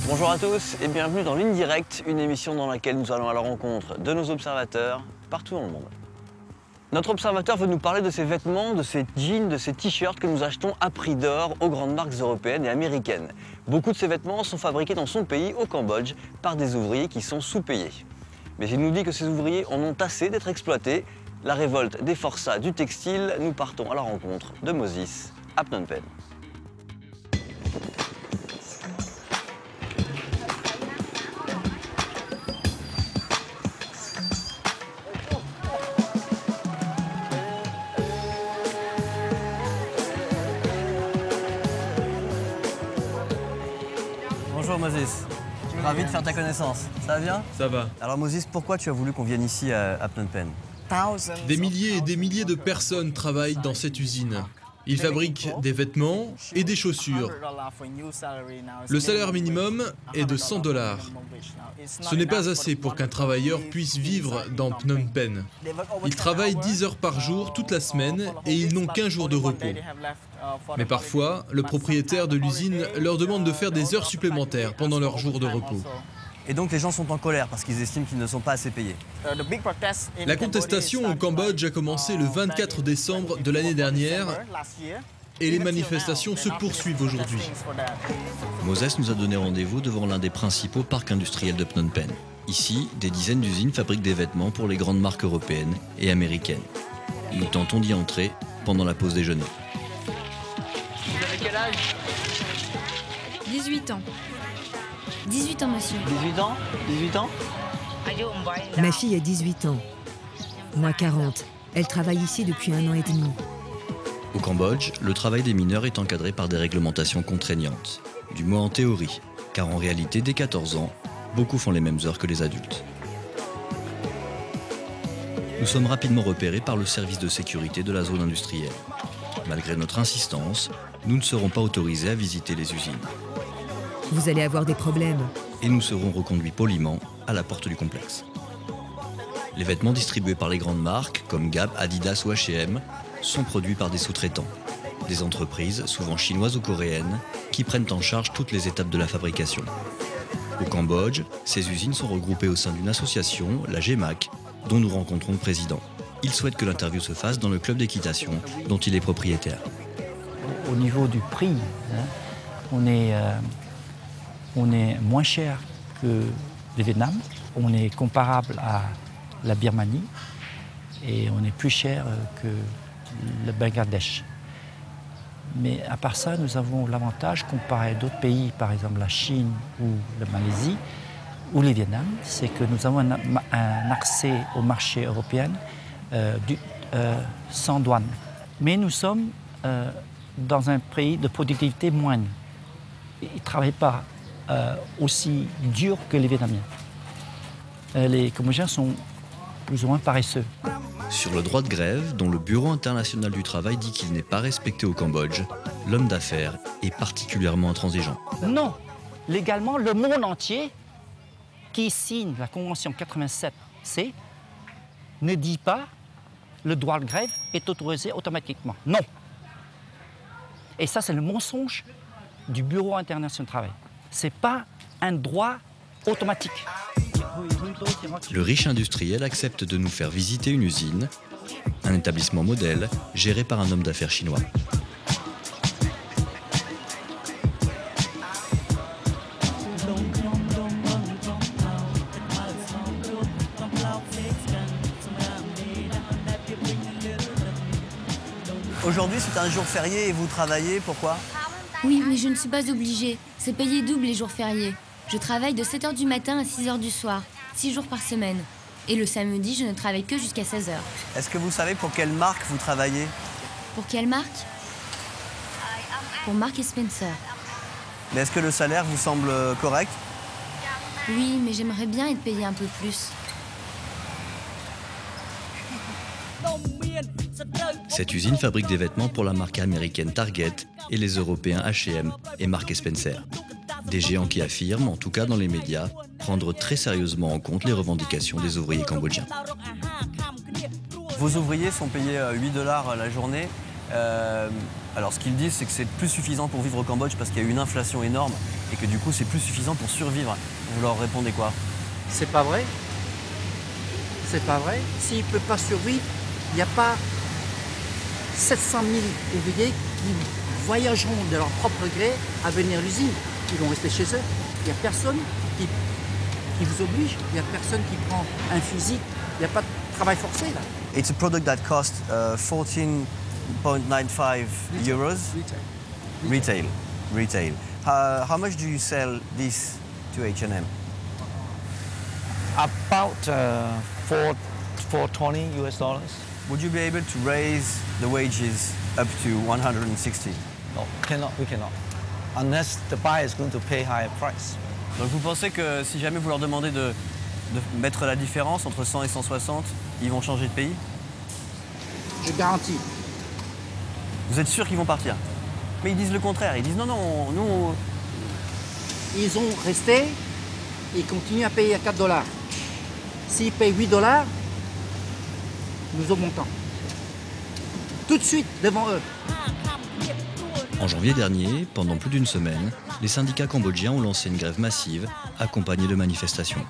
Bonjour à tous et bienvenue dans l'Indirect, une émission dans laquelle nous allons à la rencontre de nos observateurs partout dans le monde. Notre observateur veut nous parler de ces vêtements, de ces jeans, de ces t-shirts que nous achetons à prix d'or aux grandes marques européennes et américaines. Beaucoup de ces vêtements sont fabriqués dans son pays, au Cambodge, par des ouvriers qui sont sous-payés. Mais il nous dit que ces ouvriers en ont assez d'être exploités. La révolte des forçats du textile, nous partons à la rencontre de Moses à Phnom Penh. Bonjour Moses, ravi de faire ta connaissance. Ça va bien? Ça va. Alors Moses, pourquoi tu as voulu qu'on vienne ici à Phnom Penh? Des milliers et des milliers de personnes travaillent dans cette usine. Ils fabriquent des vêtements et des chaussures. Le salaire minimum est de 100 $. Ce n'est pas assez pour qu'un travailleur puisse vivre dans Phnom Penh. Ils travaillent 10 heures par jour toute la semaine et ils n'ont qu'un jour de repos. Mais parfois, le propriétaire de l'usine leur demande de faire des heures supplémentaires pendant leur jour de repos. Et donc les gens sont en colère parce qu'ils estiment qu'ils ne sont pas assez payés. La contestation au Cambodge a commencé le 24 décembre de l'année dernière et les manifestations se poursuivent aujourd'hui. Moses nous a donné rendez-vous devant l'un des principaux parcs industriels de Phnom Penh. Ici, des dizaines d'usines fabriquent des vêtements pour les grandes marques européennes et américaines. Nous tentons d'y entrer pendant la pause déjeuner. Vous avez quel âge? 18 ans. 18 ans, monsieur. 18 ans? 18 ans? Ma fille a 18 ans. Moi, 40. Elle travaille ici depuis 1 an et demi. Au Cambodge, le travail des mineurs est encadré par des réglementations contraignantes. Du moins en théorie, car en réalité, dès 14 ans, beaucoup font les mêmes heures que les adultes. Nous sommes rapidement repérés par le service de sécurité de la zone industrielle. Malgré notre insistance, nous ne serons pas autorisés à visiter les usines. Vous allez avoir des problèmes. Et nous serons reconduits poliment à la porte du complexe. Les vêtements distribués par les grandes marques, comme Gap, Adidas ou H&M, sont produits par des sous-traitants. Des entreprises, souvent chinoises ou coréennes, qui prennent en charge toutes les étapes de la fabrication. Au Cambodge, ces usines sont regroupées au sein d'une association, la GEMAC, dont nous rencontrons le président. Il souhaite que l'interview se fasse dans le club d'équitation dont il est propriétaire. Au niveau du prix, on est moins cher que le Vietnam, on est comparable à la Birmanie et on est plus cher que le Bangladesh. Mais à part ça, nous avons l'avantage, comparé à d'autres pays, par exemple la Chine ou la Malaisie ou le Vietnam, c'est que nous avons un accès au marché européen sans douane. Mais nous sommes dans un pays de productivité moindre. Ils ne travaillent pas aussi dur que les Vietnamiens. Les Cambodgiens sont plus ou moins paresseux. Sur le droit de grève, dont le Bureau international du travail dit qu'il n'est pas respecté au Cambodge, l'homme d'affaires est particulièrement intransigeant. Non, légalement, le monde entier qui signe la Convention 87C ne dit pas le droit de grève est autorisé automatiquement. Non. Et ça, c'est le mensonge du Bureau international du travail. Ce n'est pas un droit automatique. Le riche industriel accepte de nous faire visiter une usine, un établissement modèle géré par un homme d'affaires chinois. Aujourd'hui, c'est un jour férié et vous travaillez, pourquoi? Oui, mais je ne suis pas obligée. C'est payé double les jours fériés. Je travaille de 7 h du matin à 6 h du soir, 6 jours par semaine. Et le samedi, je ne travaille que jusqu'à 16 h. Est-ce que vous savez pour quelle marque vous travaillez? Pour quelle marque? Pour Marks & Spencer. Mais est-ce que le salaire vous semble correct? Oui, mais j'aimerais bien être payée un peu plus. Cette usine fabrique des vêtements pour la marque américaine Target et les Européens H&M et Marks & Spencer. Des géants qui affirment, en tout cas dans les médias, prendre très sérieusement en compte les revendications des ouvriers cambodgiens. Vos ouvriers sont payés 8 $ la journée. Alors ce qu'ils disent, c'est que c'est plus suffisant pour vivre au Cambodge parce qu'il y a eu une inflation énorme et que du coup c'est plus suffisant pour survivre. Vous leur répondez quoi? C'est pas vrai. C'est pas vrai. S'ils ne peuvent pas survivre, il n'y a pas 700 000 ouvriers qui voyageront de leur propre gré à venir à l'usine. Ils vont rester chez eux. Il n'y a personne qui vous oblige. Il n'y a personne qui prend un fusil. Il n'y a pas de travail forcé là. It's a product that costs 14.95 euros. Retail. How much do you sell this to H&M? About $420 US. Would you be able to raise the wages up to 160? No, we cannot. Unless the buyer is going to pay higher price. Donc vous pensez que si jamais vous leur demandez de mettre la différence entre 100 et 160, ils vont changer de pays? Je garantis. Vous êtes sûr qu'ils vont partir? Mais ils disent le contraire, ils disent non, nous... Ils ont resté, ils continuent à payer à $4. S'ils payent $8, nous augmentons. Tout de suite, devant eux. En janvier dernier, pendant plus d'une semaine, les syndicats cambodgiens ont lancé une grève massive, accompagnée de manifestations.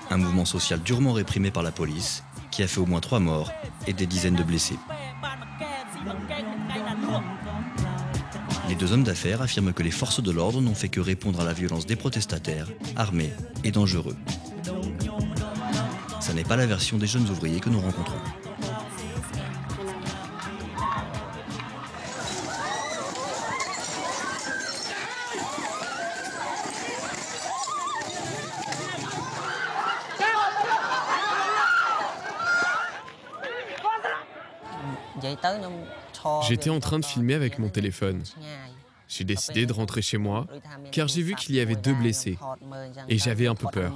Un mouvement social durement réprimé par la police, qui a fait au moins 3 morts et des dizaines de blessés. Les 2 hommes d'affaires affirment que les forces de l'ordre n'ont fait que répondre à la violence des protestataires, armés et dangereux. Ça n'est pas la version des jeunes ouvriers que nous rencontrons. J'étais en train de filmer avec mon téléphone. J'ai décidé de rentrer chez moi car j'ai vu qu'il y avait 2 blessés et j'avais un peu peur.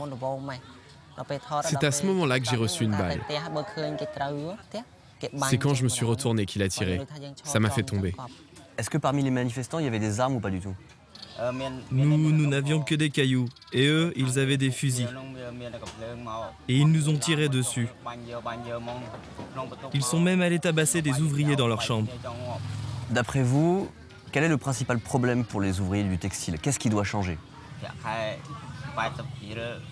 C'est à ce moment-là que j'ai reçu une balle. C'est quand je me suis retourné qu'il a tiré. Ça m'a fait tomber. Est-ce que parmi les manifestants, il y avait des armes ou pas du tout? Nous n'avions que des cailloux et eux, ils avaient des fusils. Et ils nous ont tiré dessus. Ils sont même allés tabasser des ouvriers dans leur chambre. D'après vous, quel est le principal problème pour les ouvriers du textile? Qu'est-ce qui doit changer?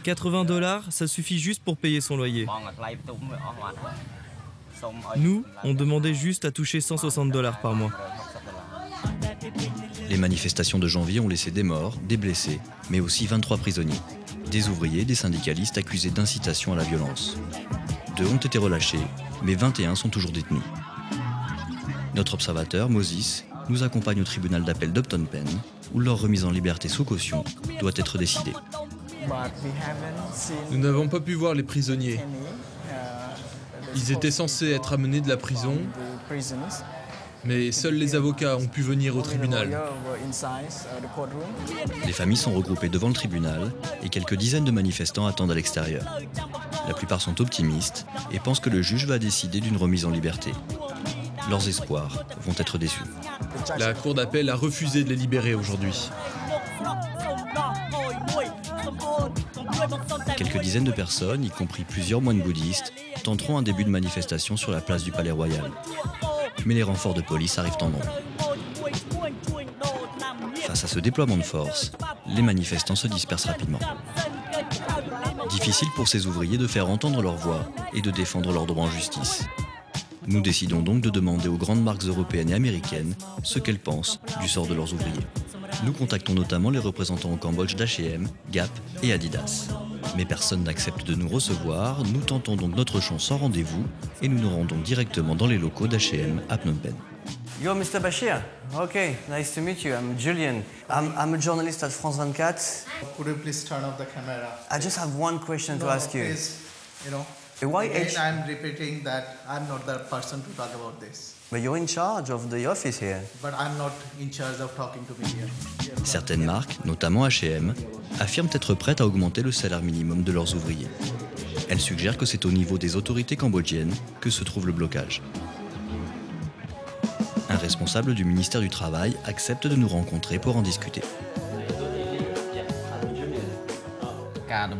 $80, ça suffit juste pour payer son loyer. Nous, on demandait juste à toucher $160 par mois. Les manifestations de janvier ont laissé des morts, des blessés, mais aussi 23 prisonniers. Des ouvriers, des syndicalistes accusés d'incitation à la violence. 2 ont été relâchés, mais 21 sont toujours détenus. Notre observateur, Moses, nous accompagne au tribunal d'appel de Phnom Penh, où leur remise en liberté sous caution doit être décidée. Nous n'avons pas pu voir les prisonniers. Ils étaient censés être amenés de la prison, mais seuls les avocats ont pu venir au tribunal. Les familles sont regroupées devant le tribunal et quelques dizaines de manifestants attendent à l'extérieur. La plupart sont optimistes et pensent que le juge va décider d'une remise en liberté. Leurs espoirs vont être déçus. La cour d'appel a refusé de les libérer aujourd'hui. Quelques dizaines de personnes, y compris plusieurs moines bouddhistes, tenteront un début de manifestation sur la place du Palais Royal. Mais les renforts de police arrivent en nombre. Face à ce déploiement de force, les manifestants se dispersent rapidement. Difficile pour ces ouvriers de faire entendre leur voix et de défendre leurs droits en justice. Nous décidons donc de demander aux grandes marques européennes et américaines ce qu'elles pensent du sort de leurs ouvriers. Nous contactons notamment les représentants au Cambodge d'H&M, Gap et Adidas. Mais personne n'accepte de nous recevoir, nous tentons donc notre chance sans rendez-vous et nous nous rendons directement dans les locaux d'H&M à Phnom Penh. Yo, Mr. Bashir. Okay, nice to meet you. I'm Julian. I'm a journalist at France 24. Could you please turn off the camera? I just have one question to ask you. Please, Why again, I'm repeating that I'm not the person to talk about this. But you're in charge of the office here. But I'm not in charge of talking to media. Certaines marques, notamment H&M, affirment être prêtes à augmenter le salaire minimum de leurs ouvriers. Elles suggèrent que c'est au niveau des autorités cambodgiennes que se trouve le blocage. Un responsable du ministère du Travail accepte de nous rencontrer pour en discuter.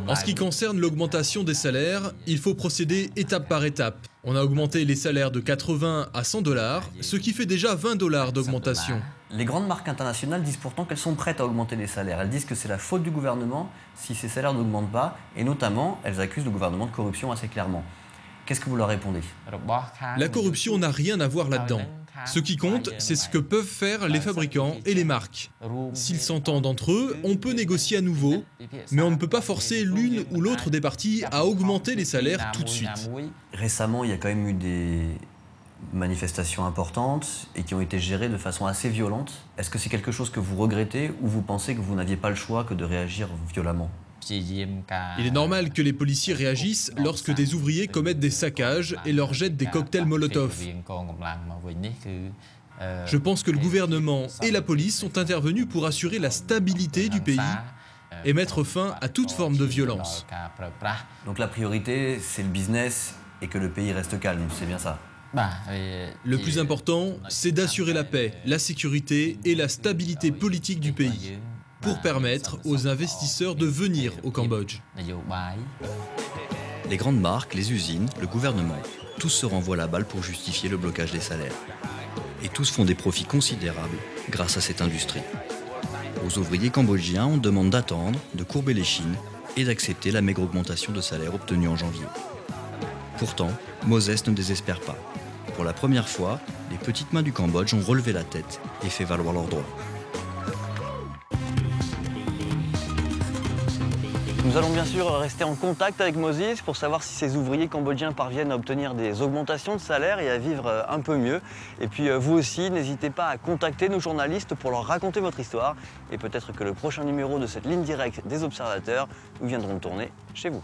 En ce qui concerne l'augmentation des salaires, il faut procéder étape par étape. On a augmenté les salaires de 80 à 100 $, ce qui fait déjà 20 $ d'augmentation. Les grandes marques internationales disent pourtant qu'elles sont prêtes à augmenter les salaires. Elles disent que c'est la faute du gouvernement si ces salaires n'augmentent pas, et notamment, elles accusent le gouvernement de corruption assez clairement. Qu'est-ce que vous leur répondez? La corruption n'a rien à voir là-dedans. Ce qui compte, c'est ce que peuvent faire les fabricants et les marques. S'ils s'entendent entre eux, on peut négocier à nouveau, mais on ne peut pas forcer l'une ou l'autre des parties à augmenter les salaires tout de suite. Récemment, il y a quand même eu des manifestations importantes et qui ont été gérées de façon assez violente. Est-ce que c'est quelque chose que vous regrettez ou vous pensez que vous n'aviez pas le choix que de réagir violemment? Il est normal que les policiers réagissent lorsque des ouvriers commettent des saccages et leur jettent des cocktails Molotov. Je pense que le gouvernement et la police sont intervenus pour assurer la stabilité du pays et mettre fin à toute forme de violence. Donc la priorité, c'est le business et que le pays reste calme, c'est bien ça? Le plus important, c'est d'assurer la paix, la sécurité et la stabilité politique du pays, pour permettre aux investisseurs de venir au Cambodge. Les grandes marques, les usines, le gouvernement, tous se renvoient la balle pour justifier le blocage des salaires. Et tous font des profits considérables grâce à cette industrie. Aux ouvriers cambodgiens, on demande d'attendre, de courber les chines et d'accepter la maigre augmentation de salaire obtenue en janvier. Pourtant, Moses ne désespère pas. Pour la première fois, les petites mains du Cambodge ont relevé la tête et fait valoir leurs droits. Nous allons bien sûr rester en contact avec Moses pour savoir si ces ouvriers cambodgiens parviennent à obtenir des augmentations de salaire et à vivre un peu mieux. Et puis vous aussi, n'hésitez pas à contacter nos journalistes pour leur raconter votre histoire. Et peut-être que le prochain numéro de cette ligne directe des observateurs, nous viendrons tourner chez vous.